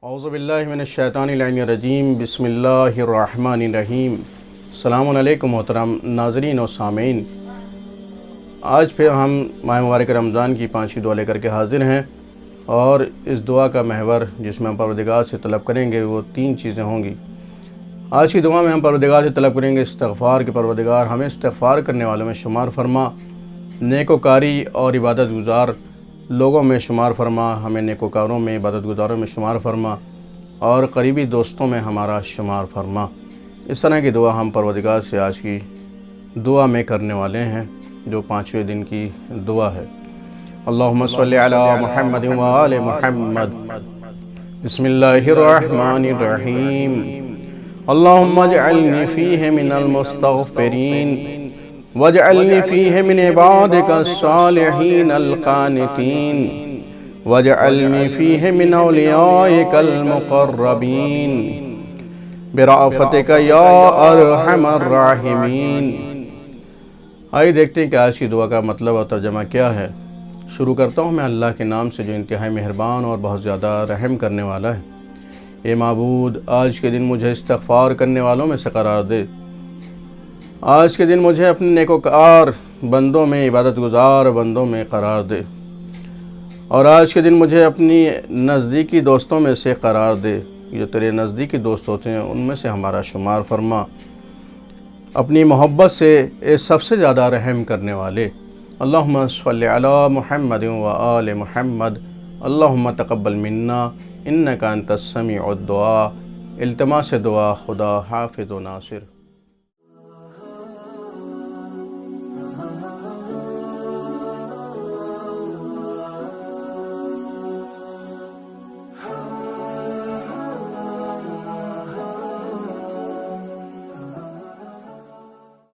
اعوذ باللہ من الشیطان الرجیم بسم اللہ الرحمن الرحیم۔ السلام علیکم محترم ناظرین و سامعین، آج پھر ہم ماہ مبارک رمضان کی 5 دعا لے کر کے حاضر ہیں، اور اس دعا کا محور جس میں ہم پروردگار سے طلب کریں گے وہ 3 چیزیں ہوں گی۔ آج کی دعا میں ہم پروردگار سے طلب کریں گے استغفار کے پروردگار ہمیں استغفار کرنے والوں میں شمار فرما، نیکوکاری اور عبادت گزار لوگوں میں شمار فرما، ہمیں نیکوکاروں میں عبادت گزاروں میں شمار فرما، اور قریبی دوستوں میں ہمارا شمار فرما۔ اس طرح کی دعا ہم پروردگار سے آج کی دعا میں کرنے والے ہیں، جو 5ویں دن کی دعا ہے۔ اللہم صلی علی محمد و آل محمد۔ بسم اللہ الرحمن الرحیم۔ اللہم اجعلنی فیہ من المستغفرین واجعلنی فیہ من عبادک الصالحین القانتین واجعلنی فیہ من اولیائک المقربین برأفتک یا ارحم الراحمین۔ آئیے دیکھتے ہیں کہ آج کی دعا کا مطلب اور ترجمہ کیا ہے۔ شروع کرتا ہوں میں اللہ کے نام سے جو انتہائی مہربان اور بہت زیادہ رحم کرنے والا ہے۔ اے معبود، آج کے دن مجھے استغفار کرنے والوں میں سے قرار دے۔ آج کے دن مجھے اپنے نیکوکار بندوں میں، عبادت گزار بندوں میں قرار دے، اور آج کے دن مجھے اپنی نزدیکی دوستوں میں سے قرار دے۔ جو تیرے نزدیکی دوست ہوتے ہیں ان میں سے ہمارا شمار فرما، اپنی محبت سے اے سب سے زیادہ رحم کرنے والے۔ اللہم صلی علی محمد و آل محمد۔ اللہم تقبل منا انکا انت السمیع الدعاء۔ التماس دعا، خدا حافظ و ناصر۔